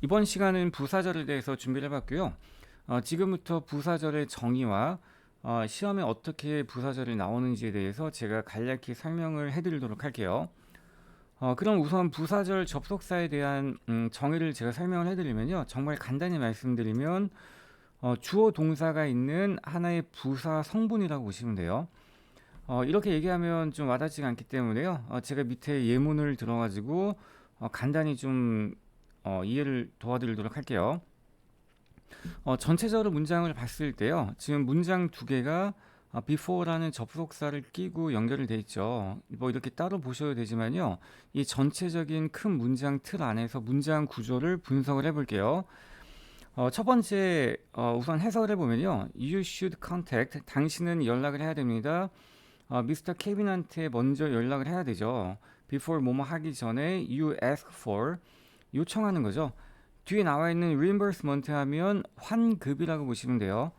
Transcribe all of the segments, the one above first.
이번 시간은 부사절에 대해서 준비를 해봤고요. 지금부터 부사절의 정의와 시험에 어떻게 부사절이 나오는지에 대해서 제가 간략히 설명을 해드리도록 할게요. 그럼 우선 부사절 접속사에 대한 정의를 제가 설명을 해드리면요. 정말 간단히 말씀드리면 주어 동사가 있는 하나의 부사 성분이라고 보시면 돼요. 이렇게 얘기하면 좀 와닿지가 않기 때문에요. 제가 밑에 예문을 들어가지고 간단히 좀 이해를 도와드리도록 할게요. 전체적으로 문장을 봤을 때요. 지금 문장 두 개가 before라는 접속사를 끼고 연결이 돼 있죠. 뭐 이렇게 따로 보셔도 되지만요. 이 전체적인 큰 문장 틀 안에서 문장 구조를 분석을 해볼게요. 첫 번째 우선 해석을 해보면요. You should contact. 당신은 연락을 해야 됩니다. 미스터 케빈한테 먼저 연락을 해야 되죠. before 뭐뭐 하기 전에 you ask for 요청하는 거죠. 뒤에 나와 있는 reimbursement 하면 환급이라고 보시면 돼요.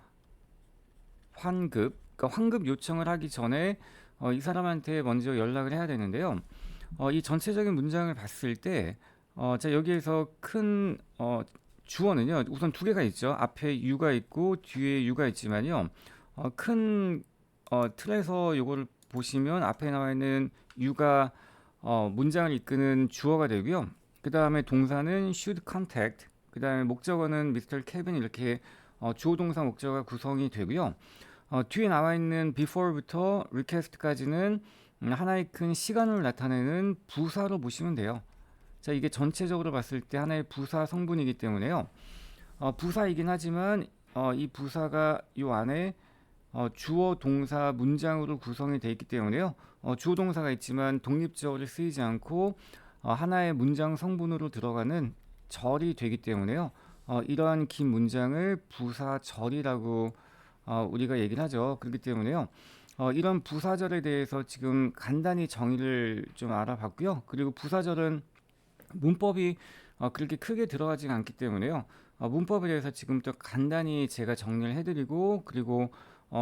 환급. 그러니까 환급 요청을 하기 전에 이 사람한테 먼저 연락을 해야 되는데요. 이 전체적인 문장을 봤을 때 자 여기에서 큰 주어는요. 우선 두 개가 있죠. 앞에 you가 있고 뒤에 you가 있지만요. 큰 틀에서 요거를 보시면 앞에 나와 있는 you가 문장을 이끄는 주어가 되고요. 그 다음에 동사는 should contact, 그 다음에 목적어는 Mr. Kevin 이렇게 주어 동사 목적어가 구성이 되고요. 뒤에 나와 있는 before부터 request까지는 하나의 큰 시간을 나타내는 부사로 보시면 돼요. 자, 이게 전체적으로 봤을 때 하나의 부사 성분이기 때문에요. 부사이긴 하지만 이 부사가 이 안에 주어 동사 문장으로 구성이 되어 있기 때문에요. 주어 동사가 있지만 독립적으로 쓰이지 않고 하나의 문장 성분으로 들어가는 절이 되기 때문에요. 이러한 긴 문장을 부사절이라고 우리가 얘기를 하죠. 그렇기 때문에요. 이런 부사절에 대해서 지금 간단히 정의를 좀 알아봤고요. 그리고 부사절은 문법이 그렇게 크게 들어가지 않기 때문에요. 문법에 대해서 지금부터 간단히 제가 정리를 해드리고 그리고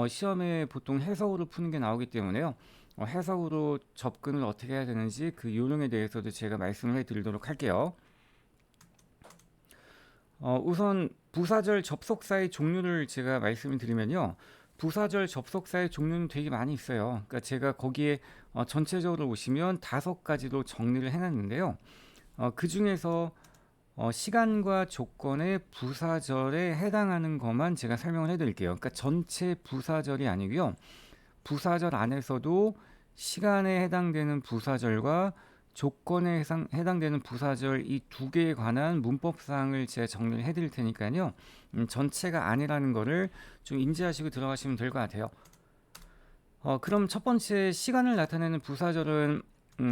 시험에 보통 해석으로 푸는 게 나오기 때문에요. 해석으로 접근을 어떻게 해야 되는지 그 요령에 대해서도 제가 말씀을 해드리도록 할게요. 우선 부사절 접속사의 종류를 제가 말씀을 드리면요. 부사절 접속사의 종류는 되게 많이 있어요. 그러니까 제가 거기에 전체적으로 보시면 5가지로 정리를 해놨는데요. 그 중에서 시간과 조건의 부사절에 해당하는 것만 제가 설명을 해드릴게요. 그러니까 전체 부사절이 아니고요. 부사절 안에서도 시간에 해당되는 부사절과 조건에 해당되는 부사절 이 두 개에 관한 문법사항을 제가 정리를 해드릴 테니까요. 전체가 아니라는 거를 좀 인지하시고 들어가시면 될 것 같아요. 그럼 첫 번째 시간을 나타내는 부사절은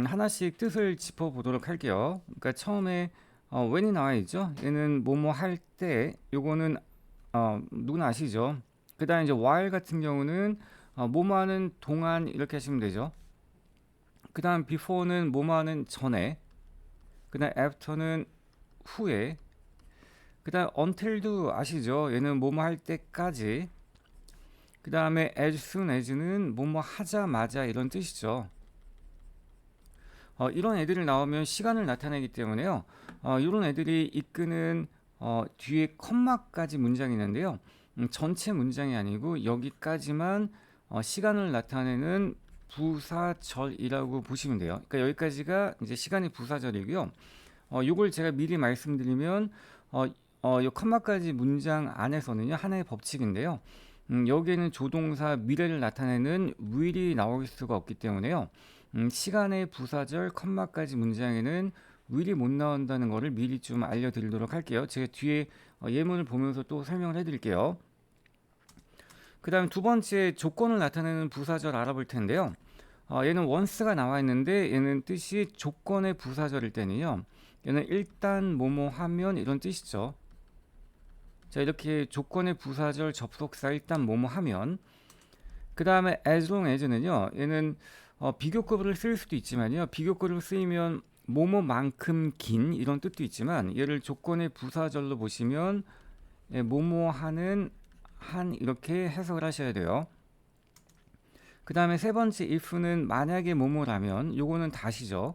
하나씩 뜻을 짚어보도록 할게요. 그러니까 처음에 when이 나와 있죠. 얘는 뭐뭐 할 때, 요거는 누구나 아시죠. 그 다음에 이제 while 같은 경우는 뭐뭐 하는 동안 이렇게 하시면 되죠. 그 다음 before는 뭐뭐 하는 전에, 그 다음 after는 후에, 그 다음 until도 아시죠. 얘는 뭐뭐 할 때까지, 그 다음에 as soon as는 뭐뭐 하자마자 이런 뜻이죠. 이런 애들이 나오면 시간을 나타내기 때문에요. 이런 애들이 이끄는 뒤에 컴마까지 문장이 있는데요. 전체 문장이 아니고 여기까지만 시간을 나타내는 부사절이라고 보시면 돼요. 그러니까 여기까지가 이제 시간의 부사절이고요. 요걸 제가 미리 말씀드리면 요 컴마까지 문장 안에서는요 하나의 법칙인데요. 여기에는 조동사 미래를 나타내는 will이 나올 수가 없기 때문에요. 시간의 부사절 컴마까지 문장에는 will이 못 나온다는 것을 미리 좀 알려드리도록 할게요. 제가 뒤에 예문을 보면서 또 설명을 해드릴게요. 그 다음 두 번째 조건을 나타내는 부사절 알아볼 텐데요. 얘는 once가 나와 있는데 얘는 뜻이 조건의 부사절일 때는요. 얘는 일단 뭐뭐 하면 이런 뜻이죠. 자, 이렇게 조건의 부사절 접속사 일단 뭐뭐 하면, 그 다음에 as long as는요. 얘는 비교급으로 쓸 수도 있지만요. 비교급으로 쓰이면 뭐뭐만큼 긴 이런 뜻도 있지만 얘를 조건의 부사절로 보시면 뭐뭐 하는 한 이렇게 해석을 하셔야 돼요. 그 다음에 세 번째 if는 만약에 뭐뭐라면 요거는 다시죠.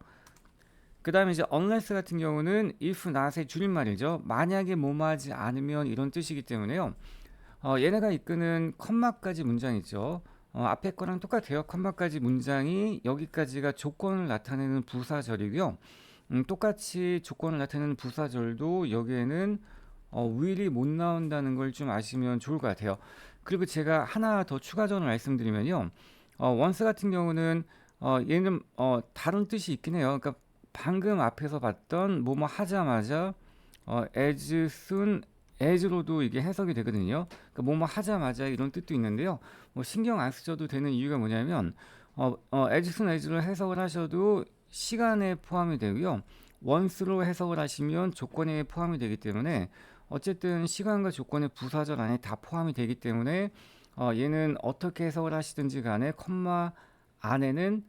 그 다음에 이제 unless 같은 경우는 if not의 줄임말이죠. 만약에 뭐뭐하지 않으면 이런 뜻이기 때문에요. 얘네가 이끄는 컴마까지 문장이죠. 앞에 거랑 똑같아요. 컴마까지 문장이 여기까지가 조건을 나타내는 부사절이고요. 똑같이 조건을 나타내는 부사절도 여기에는 will이 못 나온다는 걸 좀 아시면 좋을 것 같아요. 그리고 제가 하나 더 추가적으로 말씀드리면요. once 같은 경우는 얘는 다른 뜻이 있긴 해요. 그러니까 방금 앞에서 봤던 뭐뭐 하자마자 as soon as로도 이게 해석이 되거든요. 그러니까 뭐뭐 하자마자 이런 뜻도 있는데요. 뭐 신경 안 쓰셔도 되는 이유가 뭐냐면 as soon as로 해석을 하셔도 시간에 포함이 되고요. once로 해석을 하시면 조건에 포함이 되기 때문에 어쨌든 시간과 조건의 부사절 안에 다 포함이 되기 때문에 얘는 어떻게 해석을 하시든지 간에 컴마 안에는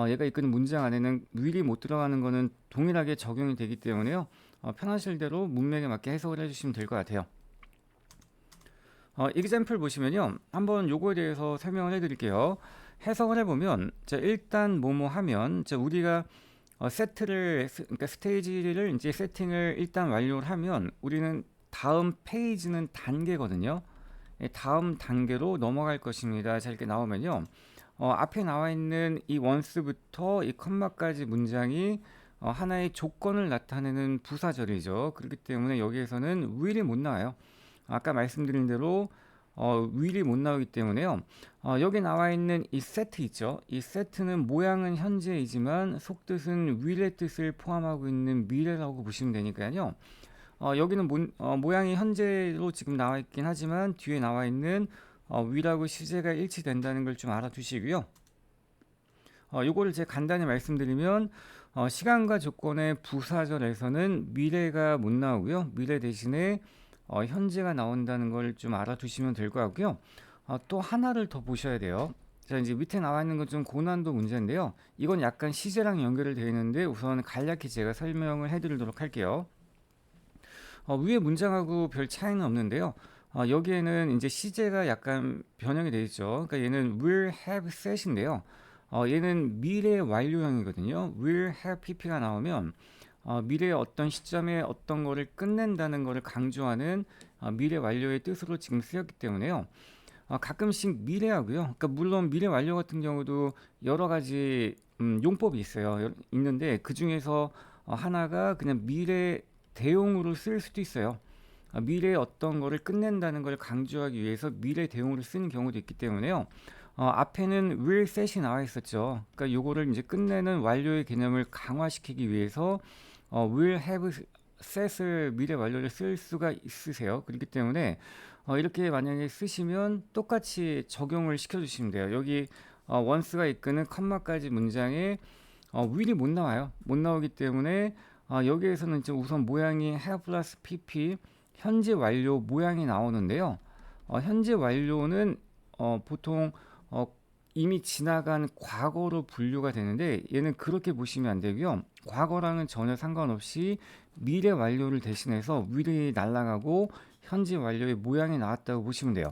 얘가 이끄는 문장 안에는 will이 못 들어가는 거는 동일하게 적용이 되기 때문에요. 편하실 대로 문맥에 맞게 해석을 해주시면 될 것 같아요. example 보시면요. 한번 요거에 대해서 설명을 해드릴게요. 해석을 해보면 자, 일단 뭐뭐 하면 자, 우리가 그러니까 스테이지를 이제 세팅을 일단 완료를 하면 우리는 다음 페이지는 단계거든요. 다음 단계로 넘어갈 것입니다. 자, 이렇게 나오면요. 앞에 나와 있는 이 once부터 이 컴마까지 문장이 하나의 조건을 나타내는 부사절이죠. 그렇기 때문에 여기에서는 will이 못 나와요. 아까 말씀드린 대로 will이 못 나오기 때문에요. 여기 나와 있는 이 set 있죠. 이 set는 모양은 현재이지만 속뜻은 will의 뜻을 포함하고 있는 미래라고 보시면 되니까요. 여기는 모양이 현재로 지금 나와 있긴 하지만 뒤에 나와 있는 will하고 시제가 일치된다는 걸 좀 알아두시고요. 요거를 제가 간단히 말씀드리면 시간과 조건의 부사절에서는 미래가 못 나오고요. 미래 대신에 현재가 나온다는 걸 좀 알아두시면 될 것 같고요. 또 하나를 더 보셔야 돼요. 자, 이제 밑에 나와 있는 건 좀 고난도 문제인데요. 이건 약간 시제랑 연결이 되어 있는데 우선 간략히 제가 설명을 해드리도록 할게요. 위에 문장하고 별 차이는 없는데요. 여기에는 이제 시제가 약간 변형이 되어 있죠. 그러니까 얘는 will have set인데요. 얘는 미래 완료형이거든요. will have pp가 나오면 미래의 어떤 시점에 어떤 거를 끝낸다는 거를 강조하는 미래 완료의 뜻으로 지금 쓰였기 때문에요. 가끔씩 미래하고요. 그러니까 물론 미래 완료 같은 경우도 여러 가지 용법이 있는데 그 중에서 하나가 그냥 미래 대용으로 쓸 수도 있어요. 미래의 어떤 거를 끝낸다는 걸 강조하기 위해서 미래 대용으로 쓰는 경우도 있기 때문에요. 앞에는 will set이 나와 있었죠. 그러니까 요거를 이제 끝내는 완료의 개념을 강화시키기 위해서 will have set을 미래 완료를 쓸 수가 있으세요. 그렇기 때문에 이렇게 만약에 쓰시면 똑같이 적용을 시켜주시면 돼요. 여기 once가 이끄는 컴마까지 문장에 will이 못 나와요. 못 나오기 때문에 여기에서는 이제 우선 모양이 have plus pp 현재 완료 모양이 나오는데요. 현재 완료는 보통 이미 지나간 과거로 분류가 되는데 얘는 그렇게 보시면 안 되고요. 과거랑은 전혀 상관없이 미래 완료를 대신해서 will이 날아가고 현재 완료의 모양이 나왔다고 보시면 돼요.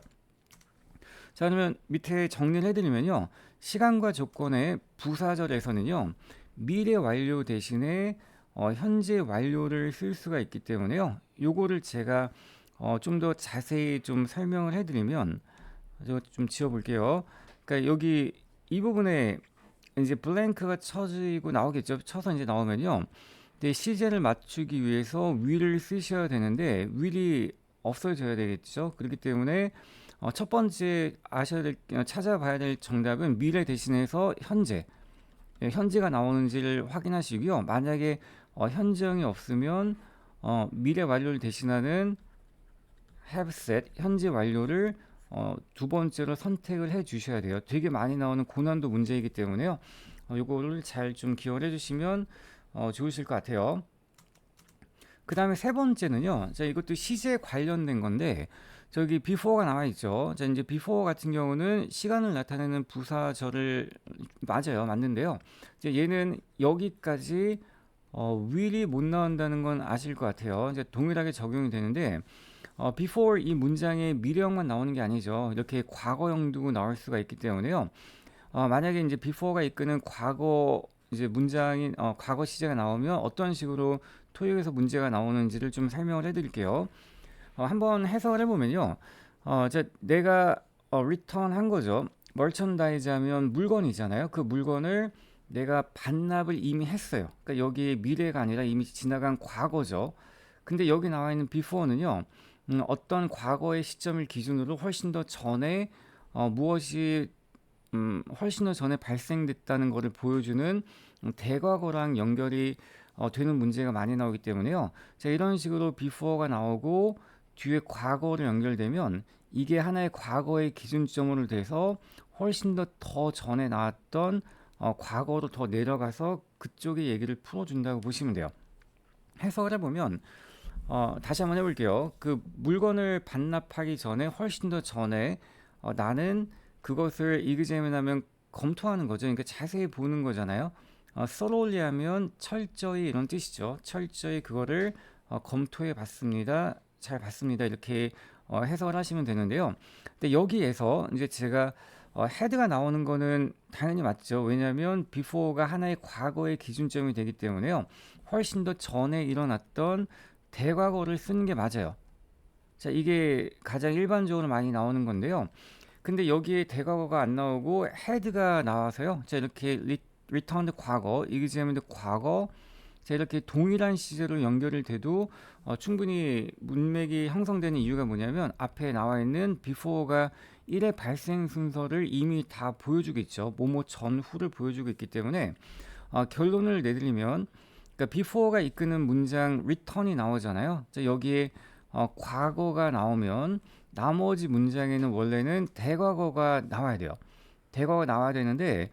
자, 그러면 밑에 정리를 해드리면요. 시간과 조건의 부사절에서는요. 미래 완료 대신에 현재 완료를 쓸 수가 있기 때문에요. 요거를 제가 좀 더 자세히 좀 설명을 해드리면 좀 지워볼게요. 그러니까 여기 이 부분에 이제 블랭크가 쳐지고 나오겠죠. 쳐서 이제 나오면요. 근데 시제를 맞추기 위해서 will을 쓰셔야 되는데 will이 없어져야 되겠죠. 그렇기 때문에 첫 번째 찾아봐야 될 정답은 미래 대신해서 현재. 현재가 나오는지를 확인하시고요. 만약에 현재형이 없으면 미래 완료를 대신하는 have set 현재 완료를 두 번째로 선택을 해 주셔야 돼요. 되게 많이 나오는 고난도 문제이기 때문에요. 요거를 잘 좀 기억을 해 주시면 좋으실 것 같아요. 그 다음에 세 번째는요. 자, 이것도 시제 관련된 건데 저기 before가 나와 있죠. 자, 이제 before 같은 경우는 시간을 나타내는 부사절을 맞는데요. 이제 얘는 여기까지 will이 못 나온다는 건 아실 것 같아요. 이제 동일하게 적용이 되는데 before 이 문장에 미래형만 나오는 게 아니죠. 이렇게 과거형도 나올 수가 있기 때문에요. 만약에 이제 before가 이끄는 과거 이제 문장인 과거 시제가 나오면 어떤 식으로 토익에서 문제가 나오는지를 좀 설명을 해드릴게요. 한번 해석을 해보면요. 내가 return 한 거죠. merchandise 하면 물건이잖아요. 그 물건을 내가 반납을 이미 했어요. 그러니까 여기 미래가 아니라 이미 지나간 과거죠. 근데 여기 나와 있는 before는요. 어떤 과거의 시점을 기준으로 훨씬 더 전에 무엇이 훨씬 더 전에 발생됐다는 것을 보여주는 대과거랑 연결이 되는 문제가 많이 나오기 때문에요. 자, 이런 식으로 before가 나오고 뒤에 과거로 연결되면 이게 하나의 과거의 기준점으로 돼서 훨씬 더 전에 나왔던 과거로 더 내려가서 그쪽의 얘기를 풀어준다고 보시면 돼요. 해석을 해보면 다시 한번 해볼게요. 그 물건을 반납하기 전에 훨씬 더 전에 나는 그것을 이그제민하면 검토하는 거죠. 그러니까 자세히 보는 거잖아요. thoroughly 하면 철저히 이런 뜻이죠. 철저히 그거를 검토해 봤습니다. 잘 봤습니다. 이렇게 해석을 하시면 되는데요. 근데 여기에서 이제 제가 head가 나오는 거는 당연히 맞죠. 왜냐하면 before가 하나의 과거의 기준점이 되기 때문에요. 훨씬 더 전에 일어났던 대과거를 쓰는 게 맞아요. 자, 이게 가장 일반적으로 많이 나오는 건데요. 근데 여기에 대과거가 안 나오고 had가 나와서요. 자, 이렇게 returned 과거, examined 과거, 자, 이렇게 동일한 시제로 연결이 돼도 충분히 문맥이 형성되는 이유가 뭐냐면 앞에 나와 있는 before가 1의 발생 순서를 이미 다 보여주고 있죠. 뭐뭐 전후를 보여주고 있기 때문에 결론을 내드리면 그러니까 before가 이끄는 문장 return이 나오잖아요. 자, 여기에 과거가 나오면 나머지 문장에는 원래는 대과거가 나와야 돼요. 대과거가 나와야 되는데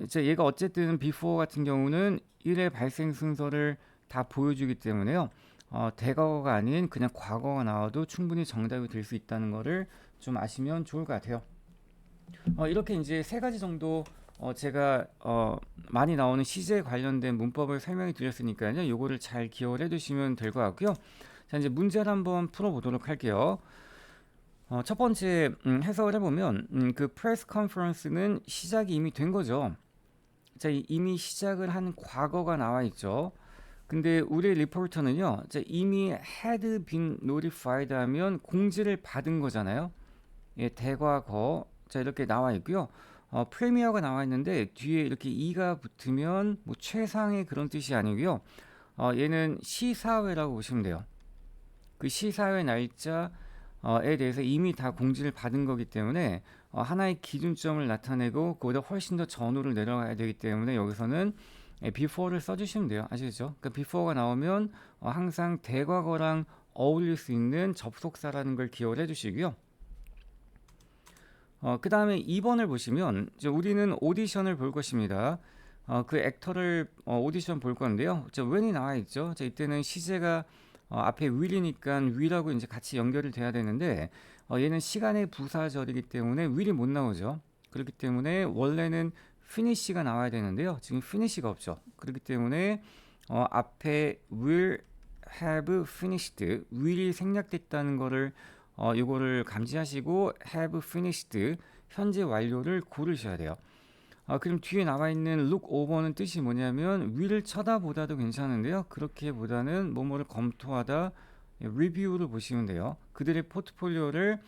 이제 얘가 어쨌든 before 같은 경우는 1의 발생 순서를 다 보여주기 때문에요. 대과거가 아닌 그냥 과거가 나와도 충분히 정답이 될 수 있다는 거를 좀 아시면 좋을 것 같아요. 이렇게 이제 세 가지 정도 제가 많이 나오는 시제 관련된 문법을 설명해 드렸으니까요. 요거를 잘 기억을 해 두시면 될 것 같고요. 자, 이제 문제를 한번 풀어보도록 할게요. 첫 번째 해석을 해보면 그 프레스 컨퍼런스는 시작이 이미 된 거죠. 자, 이미 시작을 한 과거가 나와 있죠. 근데 우리 리포터는요, 자, 이미 had been notified 하면 공지를 받은 거잖아요. 예, 대과거. 자, 이렇게 나와 있고요. 프리미어가 나와 있는데 뒤에 이렇게 이가 붙으면 뭐 최상의 그런 뜻이 아니고요. 얘는 시사회라고 보시면 돼요. 그 시사회 날짜에 대해서 이미 다 공지를 받은 거기 때문에 하나의 기준점을 나타내고 그보다 훨씬 더 전후를 내려가야 되기 때문에 여기서는 before를 써주시면 돼요. 아시겠죠? 그러니까 before가 나오면 항상 대과거랑 어울릴 수 있는 접속사라는 걸 기억을 해주시고요. 그 다음에 2번을 보시면 이제 우리는 오디션을 볼 것입니다. 그 액터를 오디션 볼 건데요. when이 나와 있죠. 이때는 시제가 앞에 will이니까 will하고 이제 같이 연결이 돼야 되는데 얘는 시간의 부사절이기 때문에 will이 못 나오죠. 그렇기 때문에 원래는 finish가 나와야 되는데요. 지금 finish가 없죠. 그렇기 때문에 앞에 will have finished, will이 생략됐다는 거를 요거를 감지하시고 have finished, 현재 완료를 고르셔야 돼요. 그럼 뒤에 나와 있는 look over는 뜻이 뭐냐면 위를 쳐다보다도 괜찮은데요. 그렇게보다는 뭐뭐를 검토하다, 리뷰를 보시면 돼요. 그들의 포트폴리오를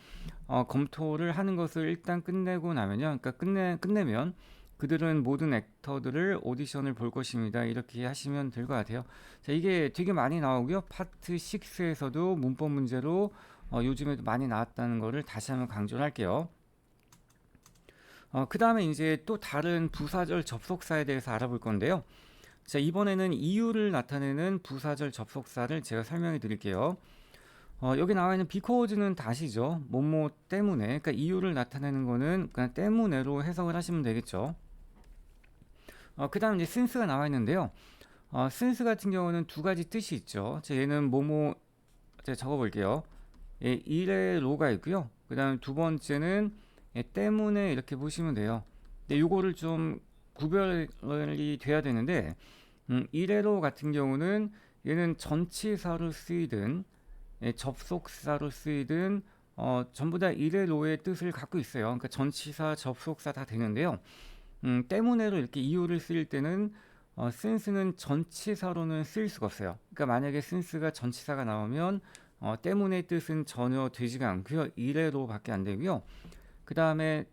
검토를 하는 것을 일단 끝내고 나면요. 그러니까 끝내면 그들은 모든 액터들을 오디션을 볼 것입니다. 이렇게 하시면 될 것 같아요. 자, 이게 되게 많이 나오고요. 파트 6에서도 문법 문제로 요즘에도 많이 나왔다는 거를 다시 한번 강조를 할게요. 그 다음에 이제 또 다른 부사절 접속사에 대해서 알아볼 건데요. 자, 이번에는 이유를 나타내는 부사절 접속사를 제가 설명해 드릴게요. 여기 나와 있는 because는 다시죠. 뭐뭐 때문에. 그러니까 이유를 나타내는 거는 그냥 때문에로 해석을 하시면 되겠죠. 그 다음 이제 since가 나와 있는데요. since 같은 경우는 두 가지 뜻이 있죠. 자, 얘는 뭐뭐, 제가 적어 볼게요. 예, 일의 로가 있고요. 그 다음 두 번째는 때문에 이렇게 보시면 돼요. 근데 요거를 좀 구별이 돼야 되는데 일회로 같은 경우는 얘는 전치사로 쓰이든 접속사로 쓰이든 전부 다 일회로의 뜻을 갖고 있어요. 그러니까 전치사, 접속사 다 되는데요. 때문에로 이렇게 이유를 쓰일 때는 since는 전치사로는 쓰일 수가 없어요. 그러니까 만약에 since가 전치사가 나오면 때문의 뜻은 전혀 되지가 않고요. 이래로밖에 안 되고요. 그 다음에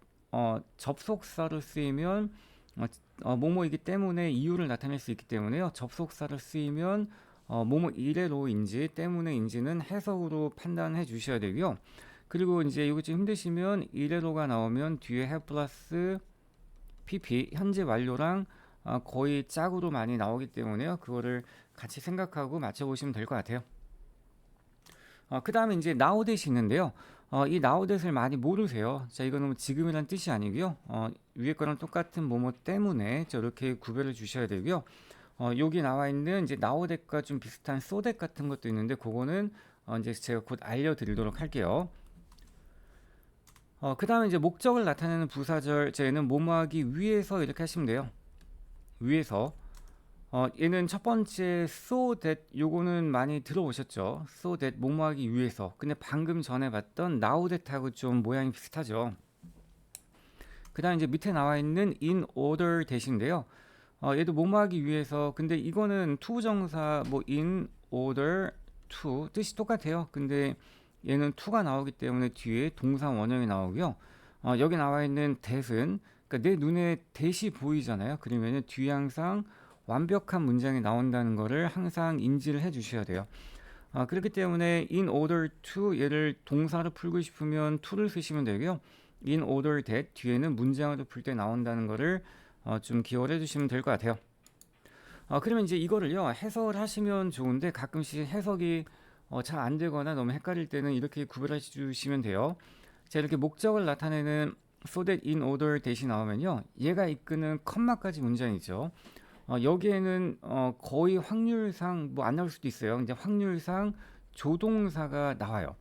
접속사로 쓰이면 뭐뭐이기 때문에 이유를 나타낼 수 있기 때문에요. 접속사로 쓰이면 뭐뭐 이래로인지 때문에인지는 해석으로 판단해 주셔야 되고요. 그리고 이제 이거 좀 힘드시면 이래로가 나오면 뒤에 have 플러스 pp 현재 완료랑 거의 짝으로 많이 나오기 때문에요. 그거를 같이 생각하고 맞춰보시면 될 것 같아요. 그 다음에 이제 nowdat이 있는데요. 이 nowdat을 많이 모르세요. 자, 이거는 뭐 지금이란 뜻이 아니고요. 위에 거랑 똑같은 뭐뭐 때문에 저렇게 구별을 주셔야 되고요. 여기 나와 있는 이제 nowdat과 좀 비슷한 so that 같은 것도 있는데 그거는 이제 제가 곧 알려드리도록 할게요. 그 다음에 이제 목적을 나타내는 부사절, 저희는 뭐뭐하기 위해서 이렇게 하시면 돼요. 위해서. 얘는 첫 번째 so that 요거는 많이 들어보셨죠? so that 뭐뭐하기 위해서. 근데 방금 전에 봤던 now that하고 좀 모양이 비슷하죠. 그 다음 이제 밑에 나와 있는 in order that인데요. 얘도 뭐뭐하기 위해서. 근데 이거는 투부정사 뭐 in order to 뜻이 똑같아요. 근데 얘는 to가 나오기 때문에 뒤에 동사 원형이 나오고요. 여기 나와 있는 that은 그러니까 내 눈에 that이 보이잖아요. 그러면 뒤에 항상 완벽한 문장이 나온다는 거를 항상 인지를 해 주셔야 돼요. 그렇기 때문에 in order to 얘를 동사로 풀고 싶으면 to를 쓰시면 되고요. in order that 뒤에는 문장으로 풀 때 나온다는 거를 좀 기억을 해 주시면 될 것 같아요. 그러면 이제 이거를요 해석을 하시면 좋은데 가끔씩 해석이 잘 안 되거나 너무 헷갈릴 때는 이렇게 구별해 주시면 돼요. 자, 이렇게 목적을 나타내는 so that in order that이 나오면요 얘가 이끄는 컴마까지 문장이죠. 여기에는 거의 확률상 뭐 안 나올 수도 있어요. 근데 확률상 조동사가 나와요.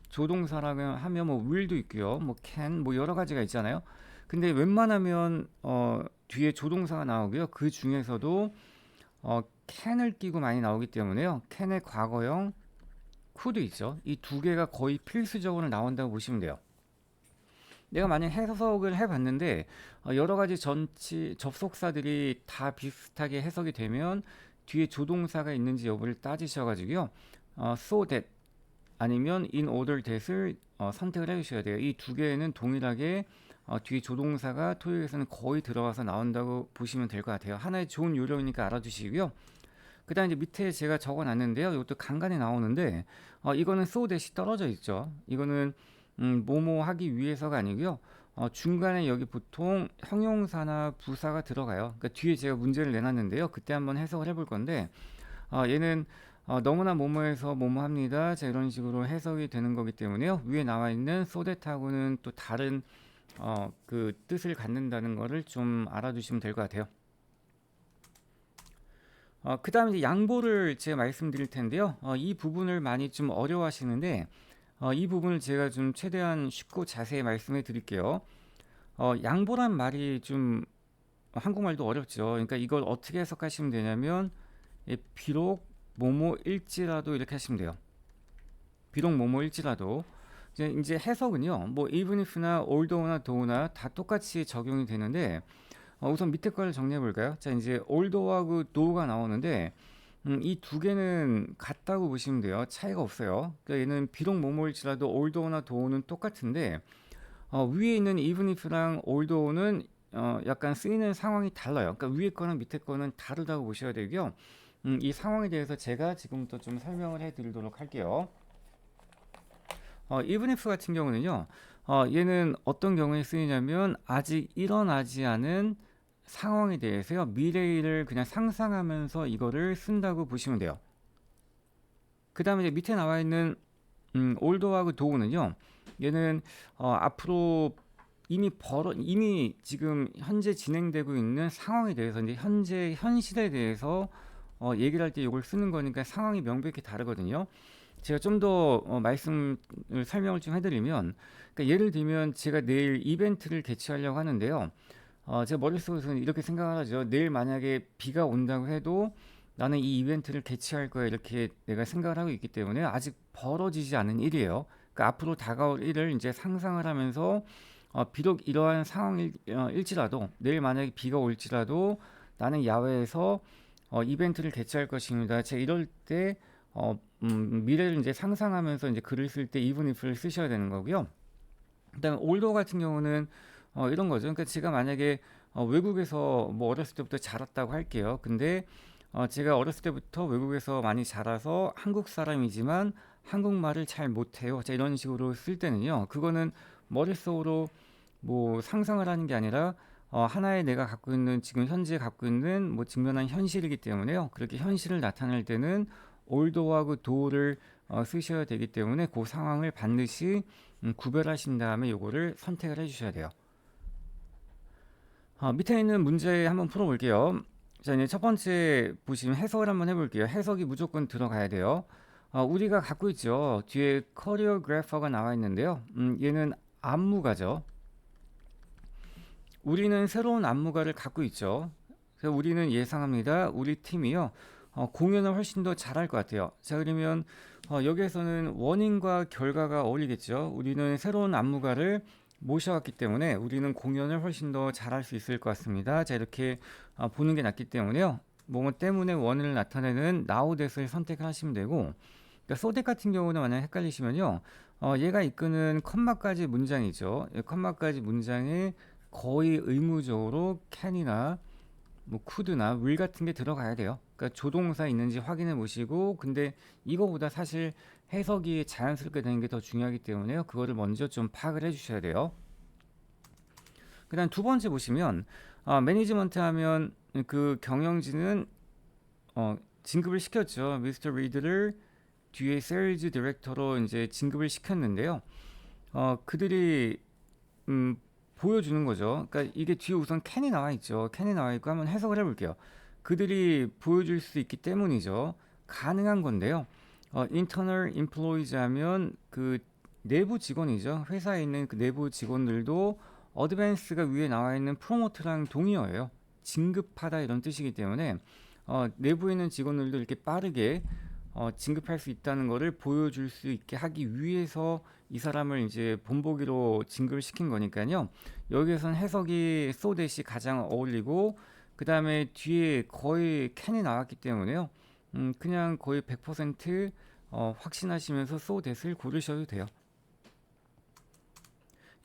조동사라고 하면 뭐 will도 있고요. 뭐 can 뭐 여러 가지가 있잖아요. 근데 웬만하면 뒤에 조동사가 나오고요. 그 중에서도 can을 끼고 많이 나오기 때문에요. can의 과거형 could 있죠. 이 두 개가 거의 필수적으로 나온다고 보시면 돼요. 내가 만약 해석을 해봤는데 여러 가지 접속사들이 다 비슷하게 해석이 되면 뒤에 조동사가 있는지 여부를 따지셔가지고요. so that 아니면 in order that을 선택을 해주셔야 돼요. 이 두 개는 동일하게 뒤에 조동사가 토익에서는 거의 들어가서 나온다고 보시면 될 것 같아요. 하나의 좋은 요령이니까 알아두시고요. 그 다음 이제 밑에 제가 적어놨는데요. 이것도 간간히 나오는데 이거는 so that이 떨어져 있죠. 이거는 뭐뭐 하기 위해서가 아니고요. 중간에 여기 보통 형용사나 부사가 들어가요. 그러니까 뒤에 제가 문제를 내놨는데요. 그때 한번 해석을 해볼 건데 얘는 너무나 뭐뭐해서 뭐뭐 합니다. 자, 이런 식으로 해석이 되는 거기 때문에요. 위에 나와 있는 so that하고는 또 다른 그 뜻을 갖는다는 거를 좀 알아두시면 될 것 같아요. 그 다음에 이제 양보를 제가 말씀드릴 텐데요. 이 부분을 많이 좀 어려워하시는데 이 부분을 제가 좀 최대한 쉽고 자세히 말씀해 드릴게요. 양보란 말이 좀 한국말도 어렵죠. 그러니까 이걸 어떻게 해석하시면 되냐면 비록 뭐뭐일지라도 이렇게 하시면 돼요. 비록 뭐뭐일지라도 이제 해석은요. 뭐 even if나 although나 though나 다 똑같이 적용이 되는데 우선 밑에 거를 정리해 볼까요? 자, 이제 although하고 though가 나오는데 이 두 개는 같다고 보시면 돼요. 차이가 없어요. 그러니까 얘는 비록 뭐뭐일지라도 although나 though는 똑같은데 위에 있는 even if랑 although는 약간 쓰이는 상황이 달라요. 그러니까 위에 거랑 밑에 거는 다르다고 보셔야 되고요. 이 상황에 대해서 제가 지금부터 좀 설명을 해드리도록 할게요. even if 같은 경우는요. 얘는 어떤 경우에 쓰이냐면 아직 일어나지 않은 상황에 대해서요. 미래일을 그냥 상상하면서 이거를 쓴다고 보시면 돼요. 그 다음에 이제 밑에 나와 있는 older하고 do는요. 얘는 앞으로 이미 지금 현재 진행되고 있는 상황에 대해서 이제 현재 현실에 대해서 얘기를 할 때 이걸 쓰는 거니까 상황이 명백히 다르거든요. 제가 좀 더 설명을 좀 해드리면, 그러니까 예를 들면 제가 내일 이벤트를 개최하려고 하는데요. 제 머릿속에서는 이렇게 생각을 하죠. 내일 만약에 비가 온다고 해도 나는 이 이벤트를 개최할 거야 이렇게 내가 생각을 하고 있기 때문에 아직 벌어지지 않은 일이에요. 그러니까 앞으로 다가올 일을 이제 상상을 하면서 비록 이러한 상황일지라도 내일 만약에 비가 올지라도 나는 야외에서 이벤트를 개최할 것입니다. 제가 이럴 때 미래를 이제 상상하면서 이제 글을 쓸 때 even if를 쓰셔야 되는 거고요. 그다음에 올더 같은 경우는 이런 거죠. 그러니까 제가 만약에 외국에서 뭐 어렸을 때부터 자랐다고 할게요. 근데 제가 어렸을 때부터 외국에서 많이 자라서 한국 사람이지만 한국말을 잘 못해요. 자, 이런 식으로 쓸 때는요. 그거는 머릿속으로 뭐 상상을 하는 게 아니라 하나의 내가 갖고 있는 지금 현재 갖고 있는 뭐 직면한 현실이기 때문에요. 그렇게 현실을 나타낼 때는 올도하고 도를 쓰셔야 되기 때문에 그 상황을 반드시 구별하신 다음에 요거를 선택을 해주셔야 돼요. 밑에 있는 문제 한번 풀어볼게요. 자, 이제 첫 번째 보시면 해석을 한번 해볼게요. 해석이 무조건 들어가야 돼요. 우리가 갖고 있죠. 뒤에 커리어그래퍼가 나와 있는데요. 얘는 안무가죠. 우리는 새로운 안무가를 갖고 있죠. 그래서 우리는 예상합니다. 우리 팀이요. 공연을 훨씬 더 잘할 것 같아요. 자, 그러면 여기에서는 원인과 결과가 어울리겠죠. 우리는 새로운 안무가를 모셔왔기 때문에 우리는 공연을 훨씬 더 잘할 수 있을 것 같습니다. 자, 이렇게 보는 게 낫기 때문에요. 뭐뭐 때문에 원인을 나타내는 now that을 선택을 하시면 되고, 그러니까 so that 같은 경우는 만약 헷갈리시면요. 얘가 이끄는 컴마까지 문장이죠. 이 컴마까지 문장에 거의 의무적으로 can이나 뭐 could나 will 같은 게 들어가야 돼요. 그러니까 조동사 있는지 확인해 보시고, 근데 이거보다 사실 해석이 자연스럽게 되는 게 더 중요하기 때문에요. 그거를 먼저 좀 파악을 해 주셔야 돼요. 그다음 두 번째 보시면 매니지먼트 하면 그 경영진은 진급을 시켰죠. 미스터 리드를 뒤에 세일즈 디렉터로 이제 진급을 시켰는데요. 그들이 음, 보여주는 거죠. 그러니까 이게 뒤에 우선 캔이 나와 있죠. 캔이 나와 있고 한번 해석을 해볼게요. 그들이 보여줄 수 있기 때문이죠. 가능한 건데요. internal employees 하면 그 내부 직원이죠. 회사에 있는 그 내부 직원들도 어드밴스가 위에 나와 있는 프로모트랑 동의어예요. 진급하다 이런 뜻이기 때문에 내부에 있는 직원들도 이렇게 빠르게 진급할 수 있다는 것을 보여줄 수 있게 하기 위해서 이 사람을 이제 본보기로 진급을 시킨 거니까요. 여기에선 해석이 so that이 가장 어울리고 그 다음에 뒤에 거의 캔이 나왔기 때문에요. 그냥 거의 100% 확신하시면서 so that을 고르셔도 돼요.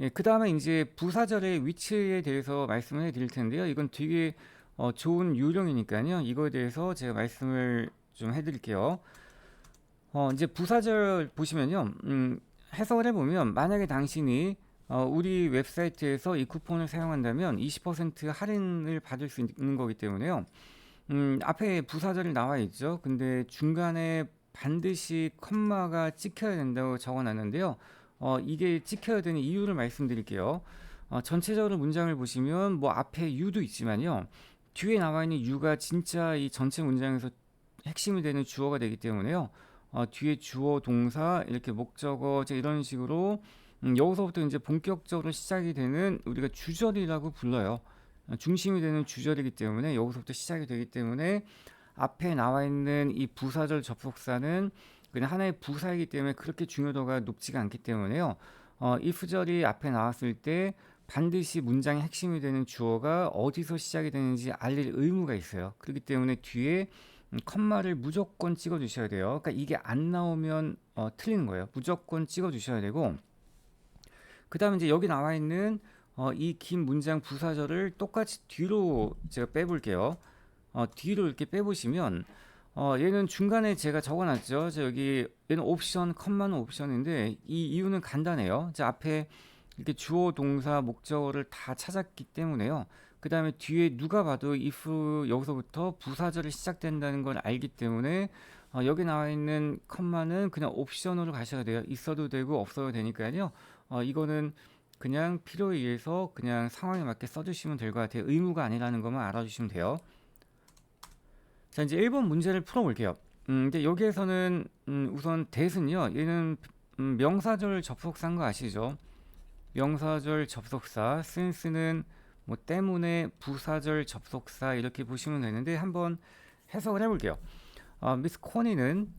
예, 그 다음에 이제 부사절의 위치에 대해서 말씀을 해드릴 텐데요. 이건 되게 좋은 요령이니까요. 이거에 대해서 제가 말씀을 좀 해드릴게요. 이제 부사절 보시면요. 해석을 해보면 만약에 당신이 우리 웹사이트에서 이 쿠폰을 사용한다면 20% 할인을 받을 수 있는 거기 때문에요. 앞에 부사절이 나와 있죠. 근데 중간에 반드시 컴마가 찍혀야 된다고 적어놨는데요. 이게 찍혀야 되는 이유를 말씀드릴게요. 전체적으로 문장을 보시면 뭐 앞에 you도 있지만요. 뒤에 나와 있는 you가 진짜 이 전체 문장에서 핵심이 되는 주어가 되기 때문에요. 뒤에 주어, 동사, 이렇게 목적어 이런 식으로 여기서부터 이제 본격적으로 시작이 되는 우리가 주절이라고 불러요. 중심이 되는 주절이기 때문에 여기서부터 시작이 되기 때문에 앞에 나와 있는 이 부사절 접속사는 그냥 하나의 부사이기 때문에 그렇게 중요도가 높지가 않기 때문에요. if절이 앞에 나왔을 때 반드시 문장의 핵심이 되는 주어가 어디서 시작이 되는지 알릴 의무가 있어요. 그렇기 때문에 뒤에 컴마를 무조건 찍어 주셔야 돼요. 그러니까 이게 안 나오면 틀리는 거예요. 무조건 찍어 주셔야 되고, 그 다음에 이제 여기 나와 있는 이 긴 문장 부사절을 똑같이 뒤로 제가 빼볼게요. 뒤로 이렇게 빼보시면 얘는 중간에 제가 적어놨죠. 여기 얘는 옵션, 컴마는 옵션인데 이 이유는 간단해요. 앞에 이렇게 주어, 동사, 목적어를 다 찾았기 때문에요. 그 다음에 뒤에 누가 봐도 if 여기서부터 부사절이 시작된다는 걸 알기 때문에 여기 나와 있는 컴마는 그냥 옵션으로 가셔야 돼요. 있어도 되고 없어도 되니까요. 이거는 그냥 필요에 의해서 그냥 상황에 맞게 써주시면 될 것 같아요. 의무가 아니라는 것만 알아주시면 돼요. 자, 이제 1번 문제를 풀어볼게요. 근데 여기에서는 우선 that은요. 얘는 명사절 접속사인 거 아시죠? 명사절 접속사, since는 뭐 때문에 부사절 접속사 이렇게 보시면 되는데 한번 해석을 해볼게요. 미스 코니는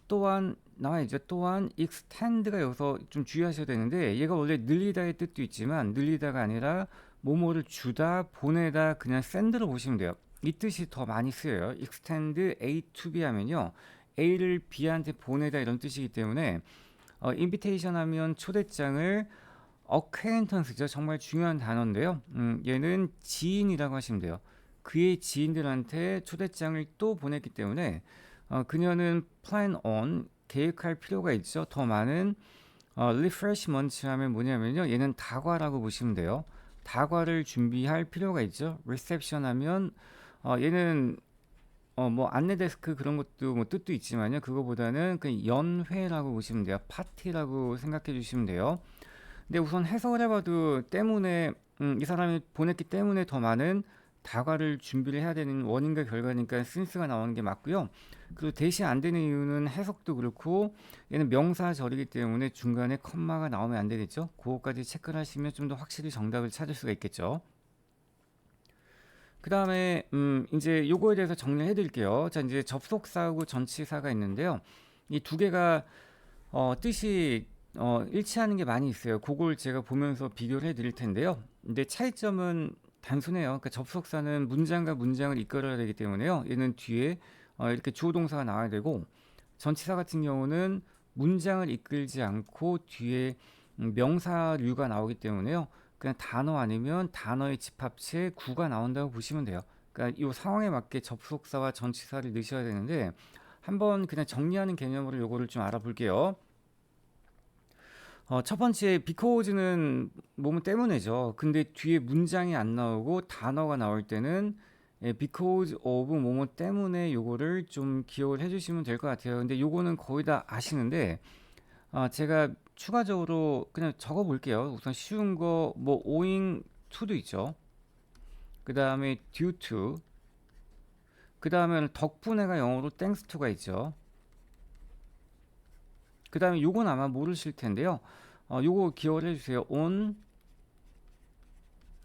또한 나와있죠. 또한 extend가 여기서 좀 주의하셔야 되는데 얘가 원래 늘리다의 뜻도 있지만 늘리다가 아니라 뭐뭐를 주다, 보내다 그냥 send로 보시면 돼요. 이 뜻이 더 많이 쓰여요. extend A to B 하면요. A를 B한테 보내다 이런 뜻이기 때문에 invitation 하면 초대장을 acquaintance죠. 정말 중요한 단어인데요. 얘는 지인이라고 하시면 돼요. 그의 지인들한테 초대장을 또 보냈기 때문에 그녀는 plan on 계획할 필요가 있죠. 더 많은 refreshment 하면 뭐냐면요. 얘는 다과라고 보시면 돼요. 다과를 준비할 필요가 있죠. reception 하면 얘는 뭐 안내 데스크 그런 것도 뭐 뜻도 있지만요. 그거보다는 그냥 연회라고 보시면 돼요. 파티라고 생각해 주시면 돼요. 근데 우선 해석을 해봐도 때문에 이 사람이 보냈기 때문에 더 많은 다과를 준비를 해야 되는 원인과 결과니까 since가 나오는 게 맞고요. 그리고 대신 안 되는 이유는 해석도 그렇고 얘는 명사절이기 때문에 중간에 컴마가 나오면 안 되겠죠. 그거까지 체크를 하시면 좀 더 확실히 정답을 찾을 수가 있겠죠. 그 다음에 이제 요거에 대해서 정리를 해드릴게요. 자, 이제 접속사하고 전치사가 있는데요. 이 두 개가 뜻이 일치하는 게 많이 있어요. 그걸 제가 보면서 비교를 해드릴 텐데요. 근데 차이점은 단순해요. 그러니까 접속사는 문장과 문장을 이끌어야 되기 때문에요. 얘는 뒤에 이렇게 주어 동사가 나와야 되고 전치사 같은 경우는 문장을 이끌지 않고 뒤에 명사류가 나오기 때문에요. 그냥 단어 아니면 단어의 집합체 구가 나온다고 보시면 돼요. 그러니까 이 상황에 맞게 접속사와 전치사를 넣으셔야 되는데 한번 그냥 정리하는 개념으로 요거를 좀 알아볼게요. 첫 번째 because는 뭐뭐 때문에죠. 근데 뒤에 문장이 안 나오고 단어가 나올 때는 because of 뭐뭐 때문에 요거를 좀 기억을 해주시면 될 것 같아요. 근데 요거는 거의 다 아시는데 제가 추가적으로 그냥 적어 볼게요. 우선 쉬운 거 뭐 owing to도 있죠. 그 다음에 due to, 그 다음에 덕분에가 영어로 thanks to가 있죠. 그 다음에 요건 아마 모르실 텐데요. 요거 기억을 해주세요. on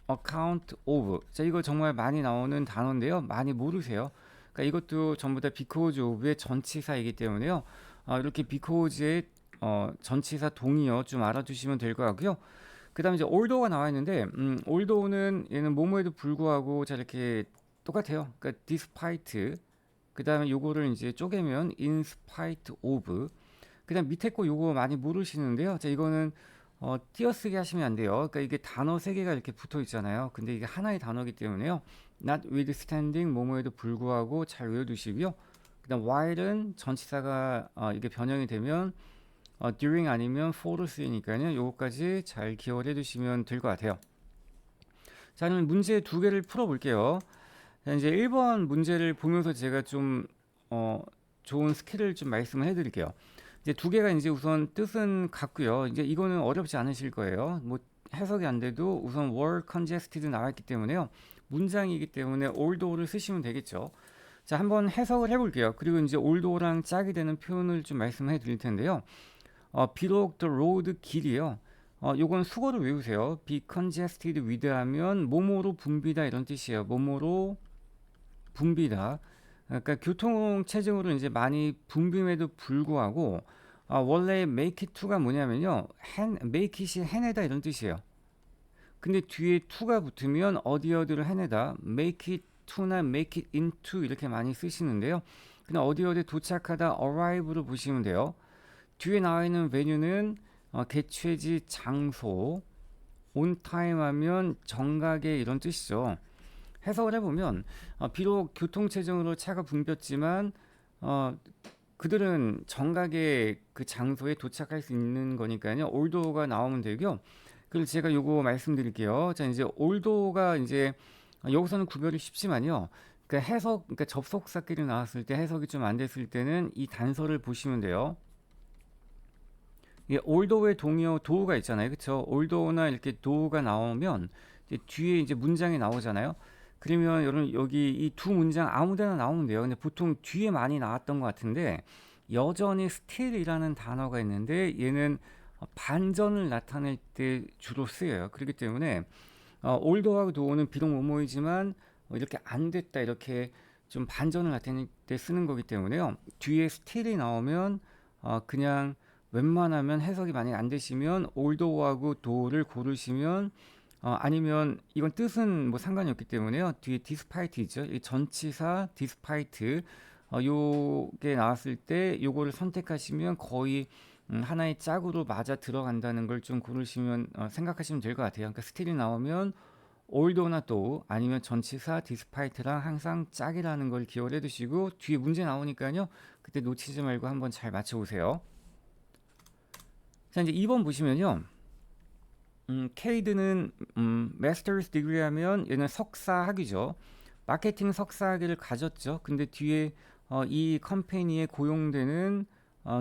account of. 자, 이거 정말 많이 나오는 단어인데요. 많이 모르세요. 그러니까 이것도 전부 다 because of의 전치사이기 때문에요. 이렇게 because의 전치사 동의어 좀 알아두시면 될 것 같고요. 그 다음에 이제 although가 나와 있는데, although는 얘는 뭐뭐에도 불구하고 자 이렇게 똑같아요. 그러니까 despite. 그 다음에 요거를 이제 쪼개면 in spite of. 그 다음 밑에 거 요거 많이 모르시는데요. 자, 이거는 띄어쓰기 하시면 안 돼요. 그러니까 이게 단어 세 개가 이렇게 붙어 있잖아요. 근데 이게 하나의 단어이기 때문에요. notwithstanding 뭐뭐에도 불구하고 잘 외워두시고요. 그다음 while은 전치사가 이게 변형이 되면 during 아니면 for로 쓰이니까요. 요거까지 잘 기억을 해두시면 될 것 같아요. 자, 그럼 문제 두 개를 풀어볼게요. 자, 이제 1번 문제를 보면서 제가 좀 좋은 스킬을 좀 말씀을 해드릴게요. 이제 두 개가 이제 우선 뜻은 같고요. 이제 이거는 어렵지 않으실 거예요. 뭐 해석이 안 돼도 우선 were congested 나왔기 때문에요. 문장이기 때문에 although를 쓰시면 되겠죠. 자, 한번 해석을 해볼게요. 그리고 이제 although랑 짝이 되는 표현을 좀 말씀해 드릴 텐데요. 비록 the road 길이요. 요건 수거를 외우세요. be congested with 하면 뭐뭐로 붐비다 이런 뜻이에요. 뭐뭐로 붐비다. 그러니까 교통체증으로 이제 많이 붐빔에도 불구하고 원래 make it to가 뭐냐면요. make it이 해내다 이런 뜻이에요. 근데 뒤에 to가 붙으면 어디를 해내다 make it to나 make it into 이렇게 많이 쓰시는데요. 그냥 어디 도착하다 arrive로 보시면 돼요. 뒤에 나와 있는 venue는 개최지 장소, on time 하면 정각에 이런 뜻이죠. 해석을 해보면 비록 교통체증으로 차가 붐볐지만 그들은 정각의 그 장소에 도착할 수 있는 거니까요. 올도가 나오면 되고요. 그리고 제가 요거 말씀드릴게요. 자, 이제 올도가 이제 여기서는 구별이 쉽지만요. 그러니까 접속사끼리 나왔을 때 해석이 좀 안 됐을 때는 이 단서를 보시면 돼요. 올도의 동의어 도우가 있잖아요. 그렇죠? 올도나 이렇게 도우가 나오면 이제 뒤에 이제 문장이 나오잖아요. 그러면 여러분 여기 이 두 문장 아무데나 나오면 돼요. 근데 보통 뒤에 많이 나왔던 것 같은데 여전히 still이라는 단어가 있는데 얘는 반전을 나타낼 때 주로 쓰여요. 그렇기 때문에 올도하고 도우는 비록 뭐뭐이지만 이렇게 안 됐다 이렇게 좀 반전을 나타낼 때 쓰는 거기 때문에요. 뒤에 still이 나오면 그냥 웬만하면 해석이 많이 안 되시면 올도하고 도우를 고르시면 아니면 이건 뜻은 뭐 상관이 없기 때문에요. 뒤에 despite 있죠. 이 전치사 despite 요게 나왔을 때 요거를 선택하시면 거의 하나의 짝으로 맞아 들어간다는 걸 좀 고르시면 생각하시면 될 것 같아요. 그러니까 스틸이 나오면 although나 또 아니면 전치사 despite랑 항상 짝이라는 걸 기억을 해두시고 뒤에 문제 나오니까요. 그때 놓치지 말고 한번 잘 맞춰보세요. 자, 이제 2번 보시면요. 케이드는 마스터스 디그리 하면 얘는 석사 학위죠. 마케팅 석사 학위를 가졌죠. 근데 뒤에 이 컴퍼니에 고용되는